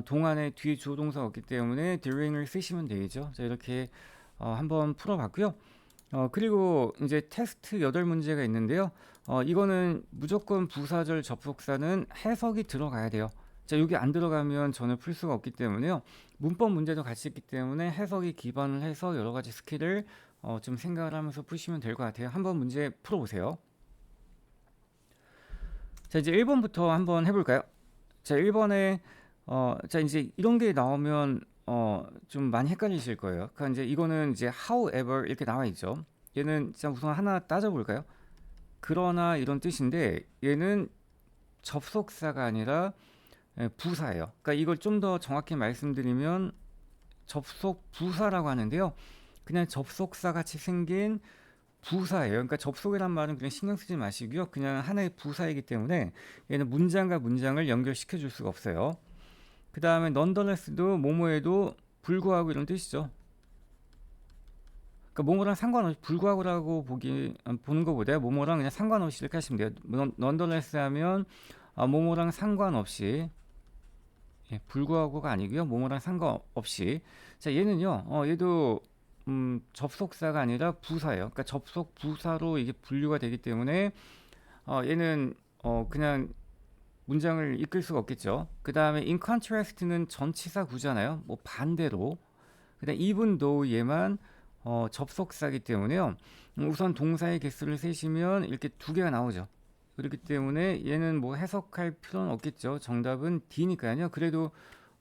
동안에 뒤에 주어 동사가 없기 때문에 during을 쓰시면 되죠. 자, 이렇게 한번 풀어봤고요. 그리고 이제 테스트 8문제가 있는데요. 이거는 무조건 부사절 접속사는 해석이 들어가야 돼요. 자, 여기 안 들어가면 저는 풀 수가 없기 때문에요. 문법 문제도 같이 있기 때문에 해석이 기반을 해서 여러 가지 스킬을 좀 생각을 하면서 푸시면 될 것 같아요. 한번 문제 풀어보세요. 자, 이제 1번부터 한번 해볼까요? 자, 1번에 자, 이제 이런 게 나오면 좀 많이 헷갈리실 거예요. 그러니까 이제 이거는 이제 however 이렇게 나와 있죠. 얘는 자, 우선 하나 따져볼까요? 그러나 이런 뜻인데 얘는 접속사가 아니라 부사예요. 그러니까 이걸 좀 더 정확히 말씀드리면 접속 부사라고 하는데요. 그냥 접속사 같이 생긴 부사예요. 그러니까 접속이란 말은 그냥 신경 쓰지 마시고요. 그냥 하나의 부사이기 때문에 얘는 문장과 문장을 연결시켜 줄 수가 없어요. 그 다음에 nonetheless도 뭐뭐에도 불구하고 이런 뜻이죠. 그러니까 뭐뭐랑 상관없이 불구하고라고 보는 것보다 뭐뭐랑 그냥 상관없이 이렇게 하시면 돼요. nonetheless 하면 뭐뭐랑 상관없이 불구하고가 아니고요. 뭐뭐랑 상관없이. 자, 얘는요. 얘도 접속사가 아니라 부사예요. 그러니까 접속 부사로 이게 분류가 되기 때문에 얘는 그냥 문장을 이끌 수가 없겠죠. 그 다음에 in contrast는 전치사 구잖아요. 뭐 반대로. 그다음 even though 얘만 접속사기 때문에요. 우선 동사의 개수를 세시면 이렇게 두 개가 나오죠. 그렇기 때문에 얘는 뭐 해석할 필요는 없겠죠. 정답은 D니까요. 그래도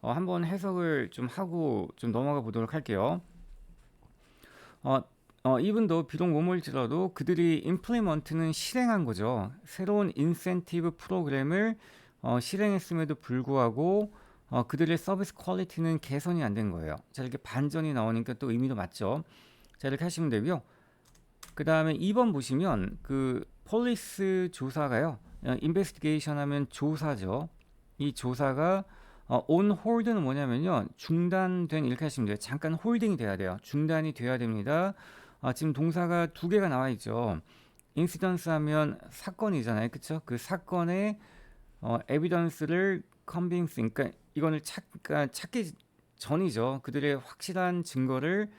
한번 해석을 좀 하고 좀 넘어가 보도록 할게요. even though 비록 뭐뭐일지라도 그들이 implement는 실행한 거죠. 새로운 인센티브 프로그램을 실행했음에도 불구하고 그들의 서비스 퀄리티는 개선이 안 된 거예요. 자, 이렇게 반전이 나오니까 또 의미도 맞죠. 자, 이렇게 하시면 되고요. 그 다음에 2번 보시면 그 폴리스 조사가요. 인베스티게이션 하면 조사죠. 이 조사가 on hold는 뭐냐면요. 중단된 이렇게 하시면 돼요. 잠깐 홀딩이 돼야 돼요. 중단이 돼야 됩니다. 지금 동사가 두 개가 나와 있죠. 인시던스 하면 사건이잖아요. 그쵸? 그 사건의 에비던스를 컨빙스, 그러니까 이거를 찾기 전이죠. 그들의 확실한 증거를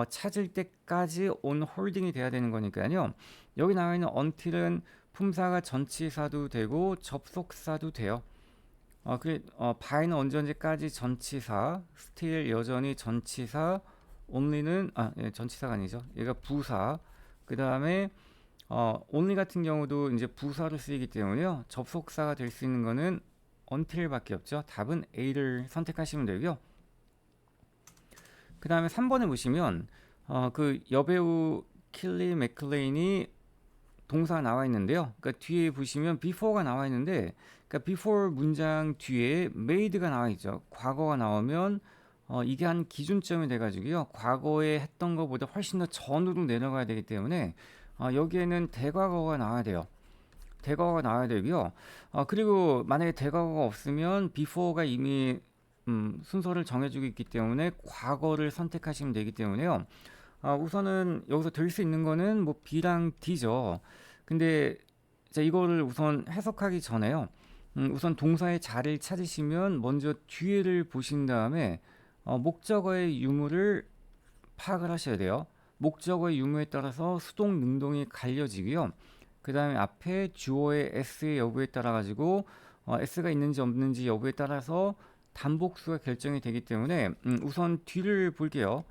찾을 때까지 on holding이 돼야 되는 거니까요. 여기 나와 있는 until은 품사가 전치사도 되고 접속사도 돼요. by는 언제까지 전치사, still 여전히 전치사, only는 전치사가 아니죠. 얘가 부사. 그 다음에 only 같은 경우도 이제 부사로 쓰이기 때문에요. 접속사가 될 수 있는 거는 until밖에 없죠. 답은 A를 선택하시면 되고요. 그 다음에 3번에 보시면 그 여배우 킬리 맥클레인이 동사 나와 있는데요. 그러니까 뒤에 보시면 before가 나와 있는데, 그러니까 before 문장 뒤에 made가 나와 있죠. 과거가 나오면 이게 한 기준점이 돼가지고요. 과거에 했던 것보다 훨씬 더 전으로 내려가야 되기 때문에 여기에는 대과거가 나와야 돼요. 대과거가 나와야 되고요. 그리고 만약에 대과거가 없으면 before가 이미 순서를 정해주고 있기 때문에 과거를 선택하시면 되기 때문에요. 우선은 여기서 될 수 있는 거는 뭐 B랑 D죠. 근데 자, 이거를 우선 해석하기 전에요. 우선 동사의 자리를 찾으시면 먼저 뒤에를 보신 다음에 목적어의 유무를 파악을 하셔야 돼요. 목적어의 유무에 따라서 수동 능동이 갈려지고요. 그 다음에 앞에 주어의 s의 여부에 따라 가지고 s가 있는지 없는지 여부에 따라서 단복수가 결정이 되기 때문에 우선 뒤를 볼게요.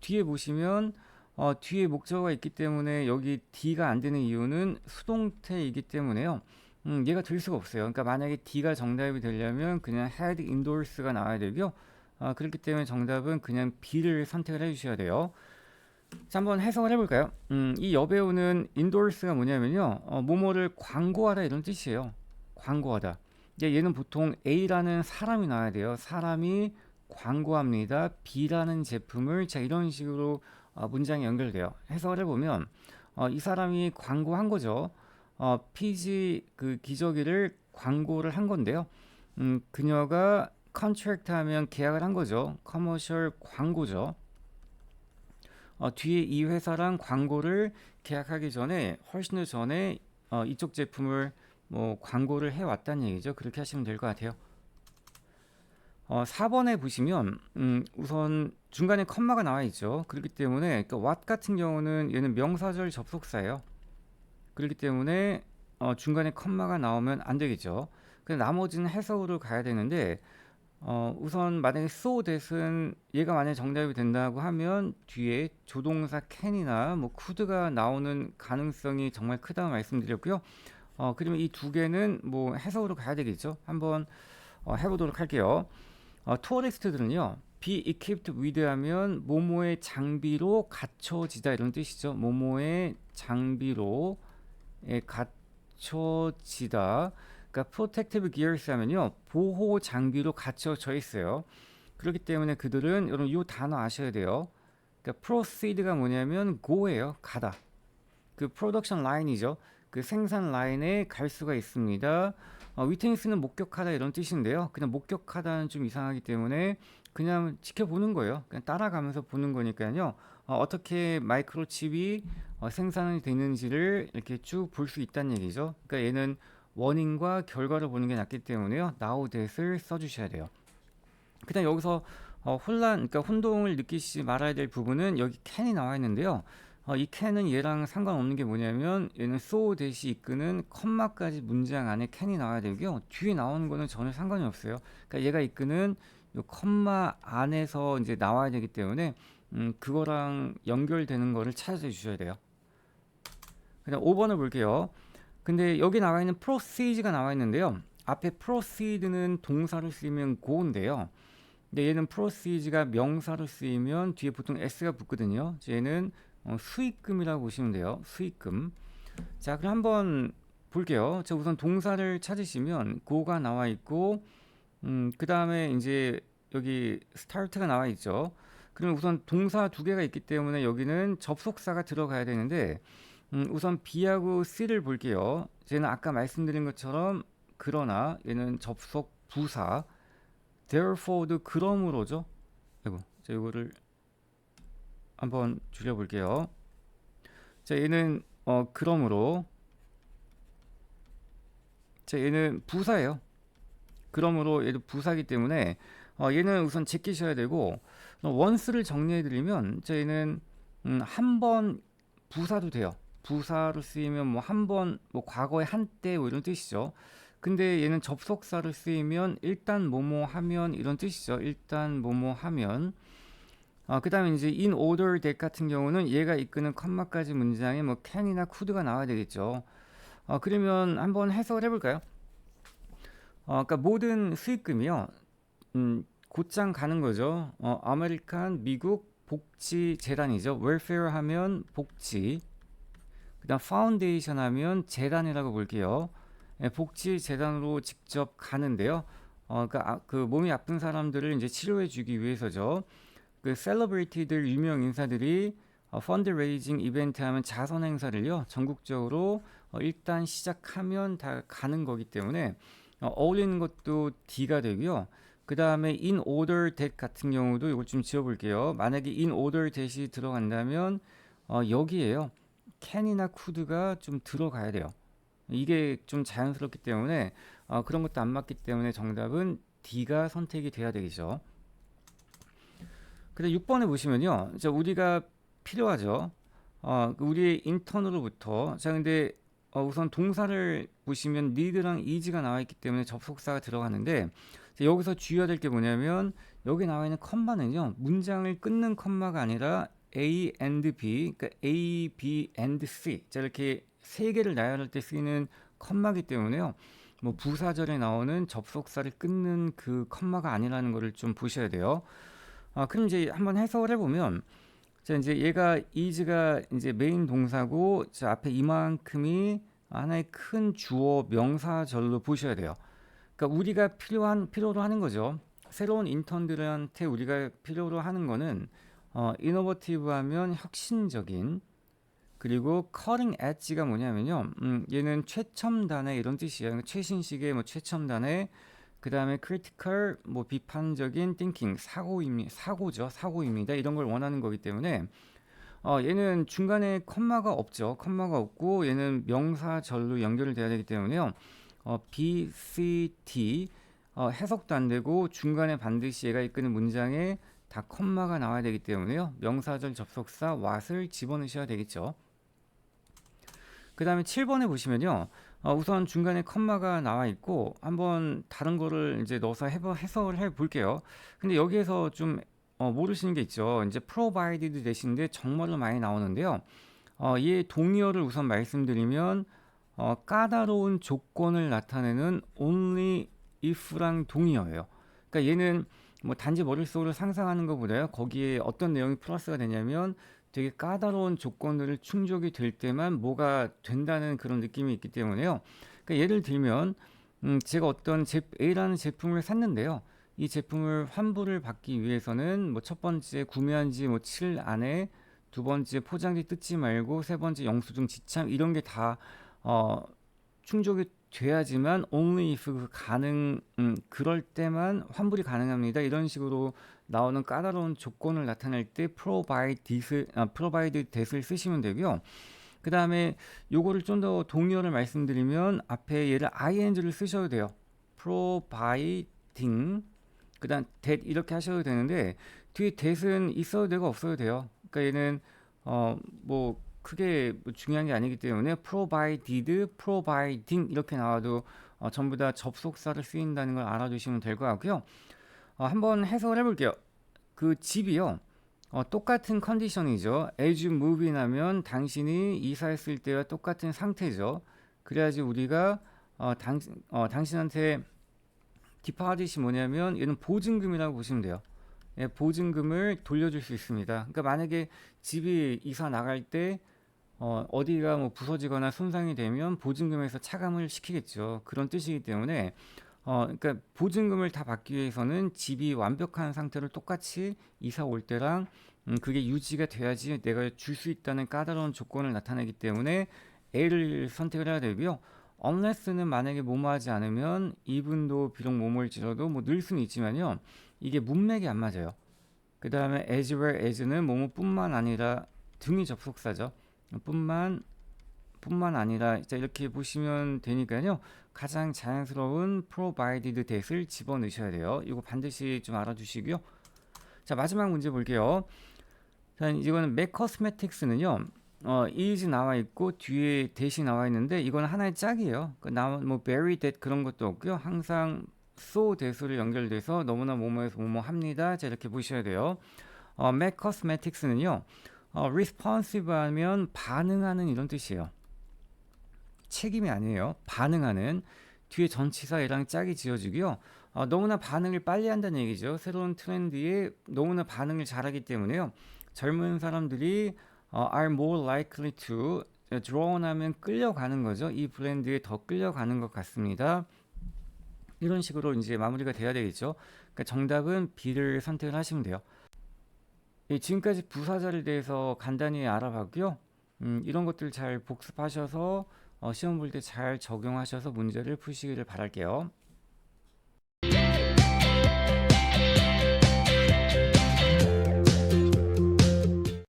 뒤에 보시면 뒤에 목적어가 있기 때문에 여기 D가 안 되는 이유는 수동태이기 때문에요. 얘가 될 수가 없어요. 그러니까 만약에 D가 정답이 되려면 그냥 had endorse가 나와야 되고요. 그렇기 때문에 정답은 그냥 B를 선택을 해주셔야 돼요. 자, 한번 해석을 해볼까요? 이 여배우는 endorse가 뭐냐면요, 뭐뭐를 광고하다 이런 뜻이에요. 광고하다. 이제 얘는 보통 A라는 사람이 나와야 돼요. 사람이 광고합니다. B라는 제품을, 자, 이런 식으로 문장이 연결돼요. 해석을 해보면 이 사람이 광고한 거죠. 피지 그 기저귀를 광고를 한 건데요. 그녀가 컨트랙트 하면 계약을 한 거죠. 커머셜 광고죠. 뒤에 이 회사랑 광고를 계약하기 전에 훨씬 더 전에 이쪽 제품을 뭐 광고를 해왔다는 얘기죠. 그렇게 하시면 될 것 같아요. 4번에 보시면 우선 중간에 컴마가 나와 있죠. 그렇기 때문에 그러니까 what 같은 경우는 얘는 명사절 접속사예요. 그렇기 때문에 중간에 컴마가 나오면 안 되겠죠. 근데 나머지는 해석으로 가야 되는데 우선 만약에 so that은 얘가 만약에 정답이 된다고 하면 뒤에 조동사 can이나 뭐 could가 나오는 가능성이 정말 크다고 말씀드렸고요. 그러면 이 두 개는 뭐 해석으로 가야 되겠죠. 한번 해보도록 할게요. 투어리스트들은요, be equipped with 하면 모모의 장비로 갖춰지다 이런 뜻이죠. 모모의 장비로 갖춰지다. 그러니까 protective gears 하면요, 보호 장비로 갖춰져 있어요. 그렇기 때문에 그들은 여러분 이 단어 아셔야 돼요. 그러니까 proceed가 뭐냐면 go예요, 가다. 그 프로덕션 라인이죠. 그 생산 라인에 갈 수가 있습니다. 위트니스는 목격하다 이런 뜻인데요. 그냥 목격하다는 좀 이상하기 때문에 그냥 지켜보는 거예요. 그냥 따라가면서 보는 거니까요. 어떻게 마이크로칩이 생산이 되는지를 이렇게 쭉 볼 수 있다는 얘기죠. 그러니까 얘는 원인과 결과를 보는 게 낫기 때문에요. now that을 써주셔야 돼요. 그다음 여기서 그러니까 혼동을 느끼시지 말아야 될 부분은 여기 can이 나와 있는데요. 이 can은 얘랑 상관없는 게 뭐냐면 얘는 so that이 이끄는 컴마까지 문장 안에 can이 나와야 되고요. 뒤에 나오는 거는 전혀 상관이 없어요. 그러니까 얘가 이끄는 요 컴마 안에서 이제 나와야 되기 때문에 그거랑 연결되는 거를 찾아 주셔야 돼요. 그다음 5번을 볼게요. 근데 여기 나와 있는 proceed가 나와 있는데요. 앞에 proceed는 동사로 쓰이면 go인데요. 근데 얘는 proceed가 명사로 쓰이면 뒤에 보통 s가 붙거든요. 얘는 수익금이라고 보시면 돼요. 수익금. 자, 그럼 한번 볼게요. 자, 우선 동사를 찾으시면 go가 나와 있고, 그 다음에 이제 여기 start가 나와 있죠. 그러면 우선 동사 두 개가 있기 때문에 여기는 접속사가 들어가야 되는데, 우선 B하고 C를 볼게요. 얘는 아까 말씀드린 것처럼 그러나 얘는 접속 부사, therefore도 그러므로죠. 아이고, 자, 이거를 한번 줄여볼게요. 자, 얘는 그러므로, 자, 얘는 부사예요. 그러므로 얘도 부사기 때문에 얘는 우선 제끼셔야 되고, 원스를 정리해드리면, 자, 얘는 한 번 부사도 돼요. 부사로 쓰이면 뭐 한 번, 뭐 과거에 한때 뭐 이런 뜻이죠. 근데 얘는 접속사로 쓰이면 일단 뭐뭐 하면 이런 뜻이죠. 일단 뭐뭐 하면. 그 다음에 이제 in order that 같은 경우는 얘가 이끄는 컴마까지 문장에 뭐 can이나 could가 나와야 되겠죠. 그러면 한번 해석을 해볼까요? 그러니까 모든 수익금이요. 곧장 가는 거죠. 아메리칸 미국 복지 재단이죠. welfare 하면 복지. 그다음 파운데이션 하면 재단이라고 볼게요. 복지 재단으로 직접 가는데요. 그러니까 그 몸이 아픈 사람들을 이제 치료해 주기 위해서죠. 그 셀러브리티들 유명 인사들이 펀드레이징 이벤트 하면 자선 행사를요 전국적으로 일단 시작하면 다 가는 거기 때문에 어울리는 것도 D가 되고요. 그 다음에 in order that 같은 경우도 이걸 좀 지워볼게요. 만약에 in order that이 들어간다면 여기에요. can이나 could가 좀 들어가야 돼요. 이게 좀 자연스럽기 때문에 그런 것도 안 맞기 때문에 정답은 D가 선택이 돼야 되겠죠. 근데 6번에 보시면요. 자, 우리가 필요하죠. 우리의 인턴으로부터. 자, 근데 우선 동사를 보시면 need랑 is가 나와 있기 때문에 접속사가 들어가는데 자, 여기서 주의해야 될 게 뭐냐면 여기 나와 있는 컴마는요. 문장을 끊는 컴마가 아니라 A and B, 그러니까 A, B and C. 자, 이렇게 세 개를 나열할 때 쓰이는 컴마기 때문에요. 뭐 부사절에 나오는 접속사를 끊는 그 컴마가 아니라는 것을 좀 보셔야 돼요. 그럼 이제 한번 해석을 해보면 자, 이제 얘가 is가 이제 메인 동사고, 자, 앞에 이만큼이 하나의 큰 주어 명사절로 보셔야 돼요. 그러니까 우리가 필요로 하는 거죠. 새로운 인턴들한테 우리가 필요로 하는 거는 이노버티브 하면 혁신적인, 그리고 cutting edge가 뭐냐면요. 얘는 최첨단의 이런 뜻이에요. 그러니까 최신식의 뭐 최첨단의, 그다음에 critical 뭐 비판적인 thinking, 사고죠. 사고입니다. 이런 걸 원하는 거기 때문에 얘는 중간에 컴마가 없죠. 컴마가 없고 얘는 명사절로 연결이 돼야 되기 때문에요. B, C, D 해석도 안 되고 중간에 반드시 얘가 이끄는 문장에 다 컴마가 나와야 되기 때문에요. 명사절 접속사 what을 집어넣으셔야 되겠죠. 그 다음에 7번에 보시면요. 우선 중간에 컴마가 나와 있고 한번 다른 거를 이제 넣어서 해석을 해 볼게요. 근데 여기에서 좀 모르시는 게 있죠. 이제 provided 대신데 정말로 많이 나오는데요. 이 동의어를 우선 말씀드리면 까다로운 조건을 나타내는 only if랑 동의어예요. 그러니까 얘는 뭐 단지 머릿속으로 상상하는 것보다요. 거기에 어떤 내용이 플러스가 되냐면 되게 까다로운 조건들을 충족이 될 때만 뭐가 된다는 그런 느낌이 있기 때문에요. 그러니까 예를 들면 제가 어떤 A라는 제품을 샀는데요. 이 제품을 환불을 받기 위해서는 뭐 첫 번째 구매한 지 뭐 7일 안에, 두 번째 포장지 뜯지 말고, 세 번째 영수증 지참 이런 게 다 충족이 돼야지만 only if 그럴 때만 환불이 가능합니다. 이런 식으로 나오는 까다로운 조건을 나타낼 때 provide that을 쓰시면 되고요. 그 다음에 요거를 좀 더 동의어를 말씀드리면 앞에 얘를 ing를 쓰셔도 돼요. providing 그 다음 that 이렇게 하셔도 되는데 뒤에 that은 있어도 되고 없어도 돼요. 그러니까 얘는 뭐 크게 뭐 중요한 게 아니기 때문에 provided, providing 이렇게 나와도 전부 다 접속사를 쓰인다는 걸 알아두시면 될 것 같고요. 한번 해석을 해볼게요. 그 집이요. 똑같은 컨디션이죠. as you move in 하면 당신이 이사했을 때와 똑같은 상태죠. 그래야지 우리가 당신한테 디파짓이 뭐냐면 얘는 보증금이라고 보시면 돼요. 예, 보증금을 돌려줄 수 있습니다. 그러니까 만약에 집이 이사 나갈 때 어디가 뭐 부서지거나 손상이 되면 보증금에서 차감을 시키겠죠. 그런 뜻이기 때문에 그러니까 보증금을 다 받기 위해서는 집이 완벽한 상태로 똑같이 이사 올 때랑 그게 유지가 돼야지 내가 줄 수 있다는 까다로운 조건을 나타내기 때문에 A를 선택을 해야 되고요. unless는 만약에 뭐뭐하지 않으면 even도 비록 뭐뭐일지라도 뭐 늘 수는 있지만요. 이게 문맥이 안 맞아요. 그 다음에 as well as는 뭐뭐뿐만 아니라 등이 접속사죠. 뿐만 아니라 자 이렇게 보시면 되니까요. 가장 자연스러운 provided that을 집어넣으셔야 돼요. 이거 반드시 좀 알아두시고요. 자 마지막 문제 볼게요. 자 이거는 맥 코스메틱스는요. is 나와 있고 뒤에 that이 나와 있는데 이건 하나의 짝이에요. 나온 뭐 very that 그런 것도 없고요. 항상 so that으로 연결돼서 너무나 뭐뭐해서 뭐뭐 합니다. 자 이렇게 보셔야 돼요. 맥 코스메틱스는요. responsive 하면 반응하는 이런 뜻이에요. 책임이 아니에요. 반응하는. 뒤에 전치사 얘랑 짝이 지어지고요. 너무나 반응을 빨리 한다는 얘기죠. 새로운 트렌드에 너무나 반응을 잘하기 때문에요. 젊은 사람들이 are more likely to drawn 하면 끌려가는 거죠. 이 브랜드에 더 끌려가는 것 같습니다. 이런 식으로 이제 마무리가 돼야 되겠죠. 그러니까 정답은 B를 선택을 하시면 돼요. 지금까지 부사절에 대해서 간단히 알아봤고요. 이런 것들 잘 복습하셔서 시험 볼 때 잘 적용하셔서 문제를 푸시기를 바랄게요.